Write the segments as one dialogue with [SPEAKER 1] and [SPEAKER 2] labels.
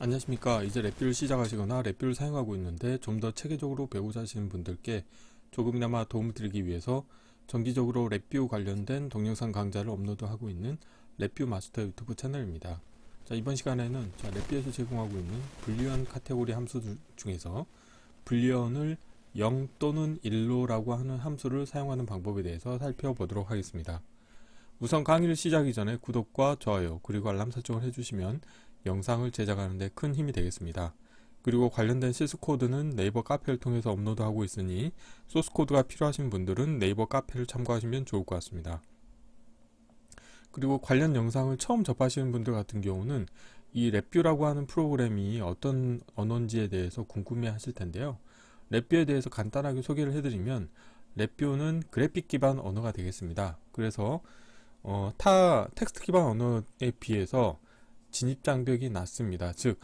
[SPEAKER 1] 안녕하십니까. 이제 랩뷰를 시작하시거나 랩뷰를 사용하고 있는데 좀 더 체계적으로 배우자 하시는 분들께 조금이나마 도움을 드리기 위해서 정기적으로 랩뷰 관련된 동영상 강좌를 업로드하고 있는 랩뷰 마스터 유튜브 채널입니다. 자, 이번 시간에는 랩뷰에서 제공하고 있는 불리언 카테고리 함수 중에서 불리언을 0 또는 1로라고 하는 함수를 사용하는 방법에 대해서 살펴보도록 하겠습니다. 우선 강의를 시작하기 전에 구독과 좋아요 그리고 알람 설정을 해주시면 영상을 제작하는 데 큰 힘이 되겠습니다. 그리고 관련된 소스코드는 네이버 카페를 통해서 업로드하고 있으니 소스코드가 필요하신 분들은 네이버 카페를 참고하시면 좋을 것 같습니다. 그리고 관련 영상을 처음 접하시는 분들 같은 경우는 이 랩뷰라고 하는 프로그램이 어떤 언어인지에 대해서 궁금해 하실 텐데요. 랩뷰에 대해서 간단하게 소개를 해드리면 랩뷰는 그래픽 기반 언어가 되겠습니다. 그래서 타 텍스트 기반 언어에 비해서 진입 장벽이 낮습니다. 즉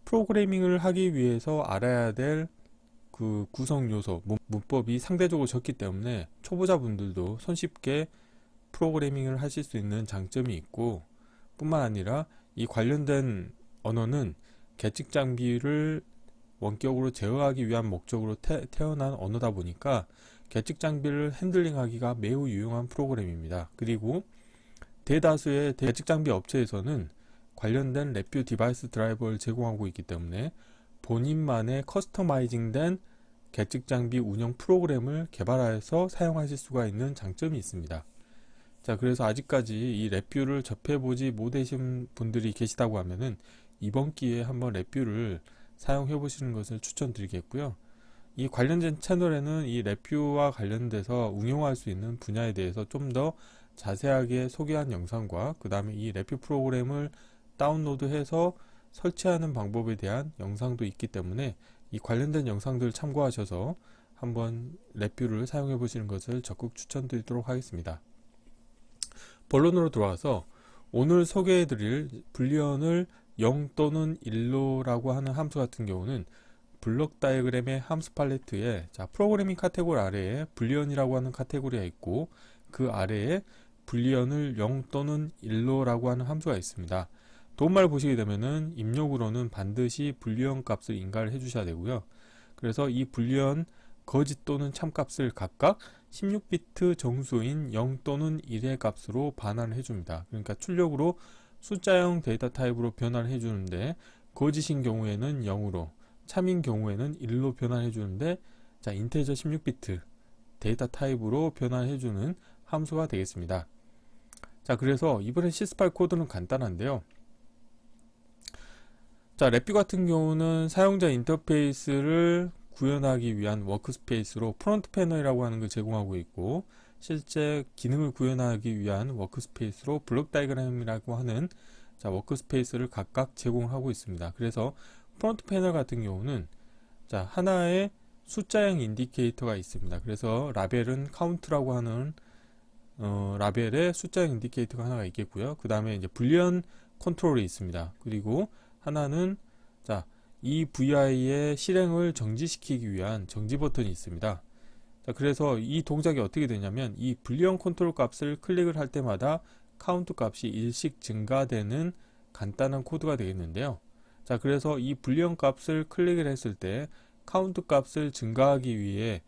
[SPEAKER 1] 프로그래밍을 하기 위해서 알아야 될 그 구성 요소, 문법이 상대적으로 적기 때문에 초보자분들도 손쉽게 프로그래밍을 하실 수 있는 장점이 있고, 뿐만 아니라 이 관련된 언어는 계측 장비를 원격으로 제어하기 위한 목적으로 태어난 언어다 보니까 계측 장비를 핸들링하기가 매우 유용한 프로그램입니다. 그리고 대다수의 계측 장비 업체에서는 관련된 랩뷰 디바이스 드라이버를 제공하고 있기 때문에 본인만의 커스터마이징된 계측 장비 운영 프로그램을 개발하여서 사용하실 수가 있는 장점이 있습니다. 자, 그래서 아직까지 이 랩뷰를 접해보지 못하신 분들이 계시다고 하면은 이번 기회에 한번 랩뷰를 사용해 보시는 것을 추천드리겠고요. 이 관련된 채널에는 이 랩뷰와 관련돼서 응용할 수 있는 분야에 대해서 좀 더 자세하게 소개한 영상과 그 다음에 이 랩뷰 프로그램을 다운로드해서 설치하는 방법에 대한 영상도 있기 때문에 이 관련된 영상들을 참고하셔서 한번 랩뷰를 사용해 보시는 것을 적극 추천드리도록 하겠습니다. 본론으로 들어와서 오늘 소개해 드릴 불리언을 0 또는 1로라고 하는 함수 같은 경우는 블록 다이어그램의 함수 팔레트에 프로그래밍 카테고리 아래에 불리언이라고 하는 카테고리가 있고, 그 아래에 불리언을 0 또는 1로라고 하는 함수가 있습니다. 도움말 보시게 되면은 입력으로는 반드시 불리언 값을 인가를 해주셔야 되고요. 그래서 이 불리언 거짓 또는 참 값을 각각 16비트 정수인 0 또는 1의 값으로 반환을 해줍니다. 그러니까 출력으로 숫자형 데이터 타입으로 변환을 해주는데, 거짓인 경우에는 0으로, 참인 경우에는 1로 변환해 주는데, 자, 인테저 16비트 데이터 타입으로 변환해 주는 함수가 되겠습니다. 자, 그래서 이번에 시스팔 코드는 간단한데요. 자, 랩뷰 같은 경우는 사용자 인터페이스를 구현하기 위한 워크스페이스로 프론트 패널이라고 하는 걸 제공하고 있고, 실제 기능을 구현하기 위한 워크스페이스로 블록 다이어그램이라고 하는 워크스페이스를 각각 제공하고 있습니다. 그래서 프론트 패널 같은 경우는 하나의 숫자형 인디케이터가 있습니다. 그래서 라벨은 카운트라고 하는 라벨에 숫자형 인디케이터가 하나가 있겠고요. 그 다음에 이제 불리언 컨트롤이 있습니다. 그리고 하나는 이 VI의 실행을 정지시키기 위한 정지 버튼이 있습니다. 그래서 이 동작이 어떻게 되냐면 이 불리언 컨트롤 값을 클릭을 할 때마다 카운트 값이 일씩 증가되는 간단한 코드가 되겠는데요. 자, 그래서 이 불리언 값을 클릭을 했을 때 카운트 값을 증가하기 위해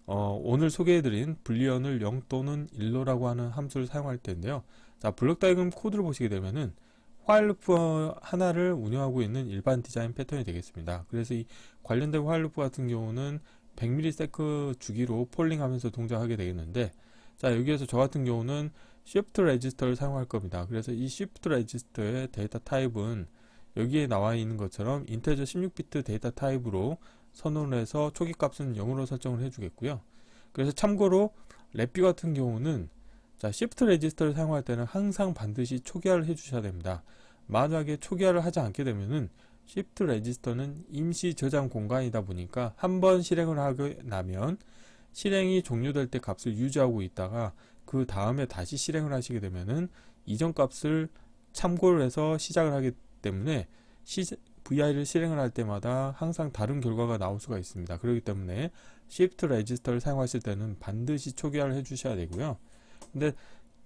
[SPEAKER 1] 오늘 소개해드린 불리언을 0 또는 1로라고 하는 함수를 사용할 텐데요. 자, 블록 다이어그램 코드를 보시게 되면은 화일 루프 하나를 운영하고 있는 일반 디자인 패턴이 되겠습니다. 그래서 이 관련된 화일 루프 같은 경우는 100ms 주기로 폴링 하면서 동작하게 되겠는데, 자, 여기에서 저 같은 경우는 shift register를 사용할 겁니다. 그래서 이 shift register의 데이터 타입은 여기에 나와 있는 것처럼 인테저 16비트 데이터 타입으로 선언을 해서 초기 값은 0으로 설정을 해주겠고요. 그래서 참고로 랩뷰 같은 경우는 shift register를 사용할 때는 항상 반드시 초기화를 해주셔야 됩니다. 만약에 초기화를 하지 않게 되면은 shift register는 임시 저장 공간이다 보니까 한번 실행을 하게 나면 실행이 종료될 때 값을 유지하고 있다가 그 다음에 다시 실행을 하시게 되면은 이전 값을 참고를 해서 시작을 하기 때문에 VI를 실행을 할 때마다 항상 다른 결과가 나올 수가 있습니다. 그렇기 때문에 shift register를 사용하실 때는 반드시 초기화를 해주셔야 되고요. 근데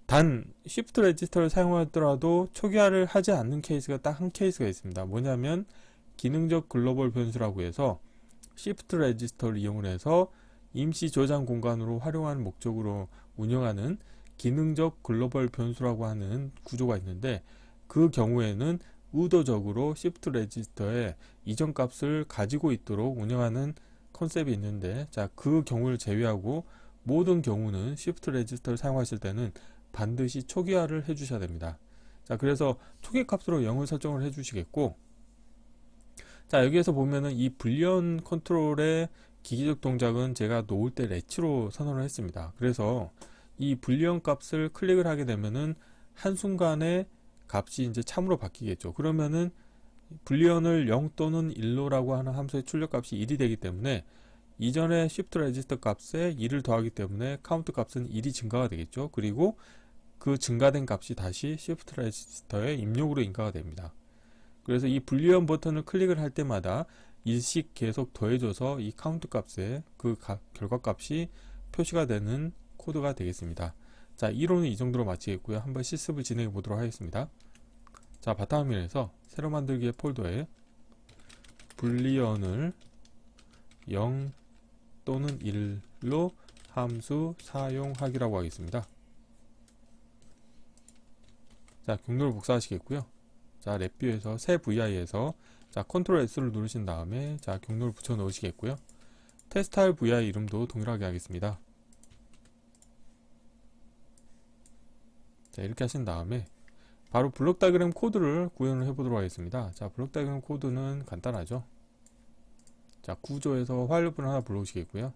[SPEAKER 1] 단 shift register를 사용하더라도 초기화를 하지 않는 케이스가 딱 한 케이스가 있습니다. 뭐냐면 기능적 글로벌 변수라고 해서 시프트 레지스터를 이용을 해서 임시 저장 공간으로 활용하는 목적으로 운영하는 기능적 글로벌 변수라고 하는 구조가 있는데, 그 경우에는 의도적으로 시프트 레지스터에 이전 값을 가지고 있도록 운영하는 컨셉이 있는데, 자, 그 경우를 제외하고 모든 경우는 시프트 레지스터를 사용하실 때는 반드시 초기화를 해 주셔야 됩니다. 자, 그래서 초기 값으로 0을 설정을 해 주시겠고, 자, 여기에서 보면은 이 불리언 컨트롤의 기기적 동작은 제가 놓을 때 레치로 선언을 했습니다. 그래서 이 불리언 값을 클릭을 하게 되면은 한순간에 값이 이제 참으로 바뀌겠죠. 그러면은 불리언을 0 또는 1로라고 하는 함수의 출력 값이 1이 되기 때문에 이전에 shift register 값에 1을 더하기 때문에 카운트 값은 1이 증가가 되겠죠. 그리고 그 증가된 값이 다시 shift register에 입력으로 인가가 됩니다. 그래서 이 불리언 버튼을 클릭을 할 때마다 일씩 계속 더해줘서 이 카운트 값에 그 결과 값이 표시가 되는 코드가 되겠습니다. 자, 이론은 이 정도로 마치겠고요. 한번 실습을 진행해 보도록 하겠습니다. 자, 바탕화면에서 새로 만들기의 폴더에 불리언을 0 또는 1로 함수 사용하기라고 하겠습니다. 자, 경로를 복사하시겠고요. 자, 랩뷰에서 새 VI에서 자, 컨트롤 S를 누르신 다음에 자, 경로를 붙여 넣으시겠고요. 테스트할 VI 이름도 동일하게 하겠습니다. 자, 이렇게 하신 다음에 바로 블록 다이어그램 코드를 구현을 해 보도록 하겠습니다. 자, 블록 다이어그램 코드는 간단하죠. 자, 구조에서 화일 루프를 하나 불러오시겠고요.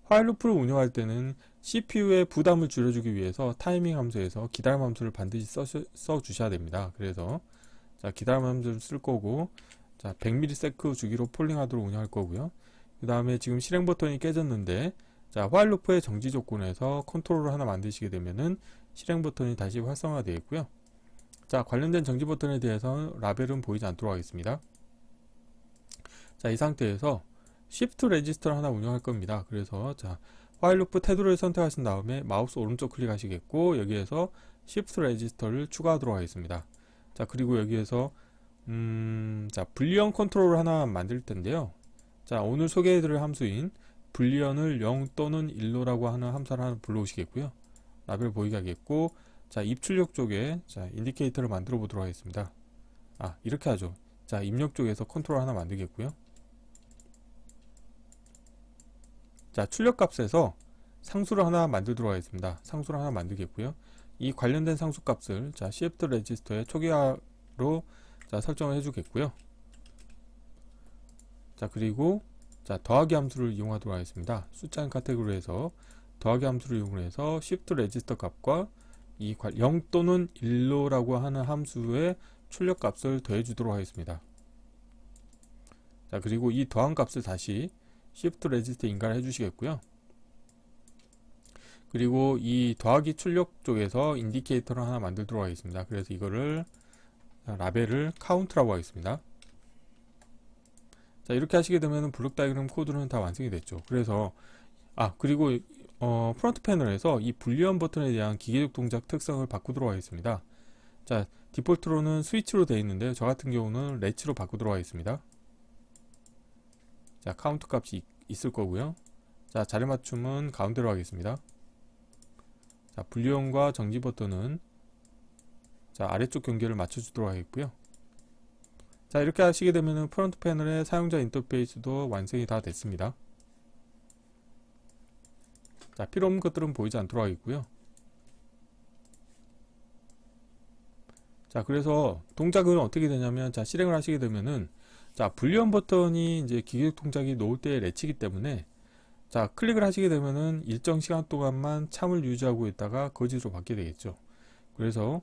[SPEAKER 1] 화일 루프를 운영할 때는 CPU의 부담을 줄여주기 위해서 타이밍 함수에서 기다림 함수를 반드시 써 주셔야 됩니다. 그래서 자, 기다림 함수를 쓸 거고, 자, 100ms 주기로 폴링하도록 운영할 거고요. 그 다음에 지금 실행 버튼이 깨졌는데, 자, 화일 루프의 정지 조건에서 컨트롤을 하나 만드시게 되면은 실행 버튼이 다시 활성화 되겠고요. 자, 관련된 정지 버튼에 대해서 라벨은 보이지 않도록 하겠습니다. 자, 이 상태에서 Shift 레지스터를 하나 운영할 겁니다. 그래서 자, 화일 루프 테두리를 선택하신 다음에 마우스 오른쪽 클릭하시겠고, 여기에서 Shift 레지스터를 추가하도록 하겠습니다. 자, 그리고 여기에서 자, 불리언 컨트롤을 하나 만들 텐데요. 자, 오늘 소개해드릴 함수인 불리언을 0 또는 1로라고 하는 함수를 하나 불러오시겠고요. 라벨 보이게 하겠고, 자, 입출력 쪽에 자, 인디케이터를 만들어 보도록 하겠습니다. 아, 이렇게 하죠. 자, 입력 쪽에서 컨트롤 하나 만들겠고요. 자, 출력 값에서 상수를 하나 만들도록 하겠습니다. 상수를 하나 만들겠고요. 이 관련된 상수 값을 자, shift 레지스터의 초기화로 자, 설정을 해주겠고요. 자, 그리고 자, 더하기 함수를 이용하도록 하겠습니다. 숫자인 카테고리에서 더하기 함수를 이용해서 shift 레지스터 값과 이 0 또는 1로라고 하는 함수의 출력 값을 더해 주도록 하겠습니다. 자, 그리고 이 더한 값을 다시 shift 레지스터에 인가를 해 주시겠고요. 그리고 이 더하기 출력 쪽에서 인디케이터를 하나 만들도록 하겠습니다. 그래서 이거를 라벨을 카운트라고 하겠습니다. 자, 이렇게 하시게 되면 블록 다이어그램 코드는 다 완성이 됐죠. 그래서 그리고 프론트 패널에서 이 불리언 버튼에 대한 기계적 동작 특성을 바꾸도록 하겠습니다. 자, 디폴트로는 스위치로 되어 있는데 저 같은 경우는 레치로 바꾸도록 하겠습니다. 자, 카운트 값이 있을 거고요. 자, 자리 맞춤은 가운데로 하겠습니다. 자, 불리언과 정지 버튼은 자, 아래쪽 경계를 맞춰주도록 하겠고요. 자, 이렇게 하시게 되면 프론트 패널의 사용자 인터페이스도 완성이 다 됐습니다. 자, 필요 없는 것들은 보이지 않도록 하겠고요. 자, 그래서 동작은 어떻게 되냐면, 자, 실행을 하시게 되면은, 자, 불리언 버튼이 이제 기계적 동작이 놓을 때 레치기 때문에, 자, 클릭을 하시게 되면은 일정 시간 동안만 참을 유지하고 있다가 거짓으로 바뀌게 되겠죠. 그래서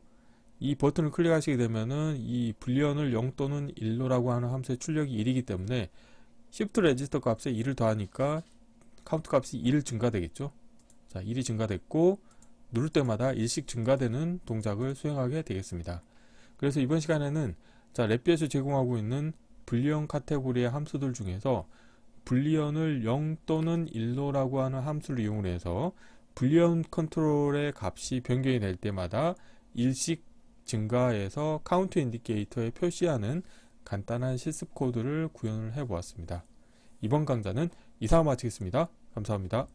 [SPEAKER 1] 이 버튼을 클릭하시게 되면은 이 불리언을 0 또는 1로라고 하는 함수의 출력이 1이기 때문에 shift 레지스터 값에 1을 더하니까 카운트 값이 1 증가되겠죠. 자, 1이 증가됐고 누를 때마다 1씩 증가되는 동작을 수행하게 되겠습니다. 그래서 이번 시간에는 자, 랩뷰에서 제공하고 있는 불리언 카테고리의 함수들 중에서 불리언을 0 또는 1로라고 하는 함수를 이용해서 불리언 컨트롤의 값이 변경이 될 때마다 1씩 증가해서 카운트 인디케이터에 표시하는 간단한 실습 코드를 구현을 해 보았습니다. 이번 강좌는 이상 마치겠습니다. 감사합니다.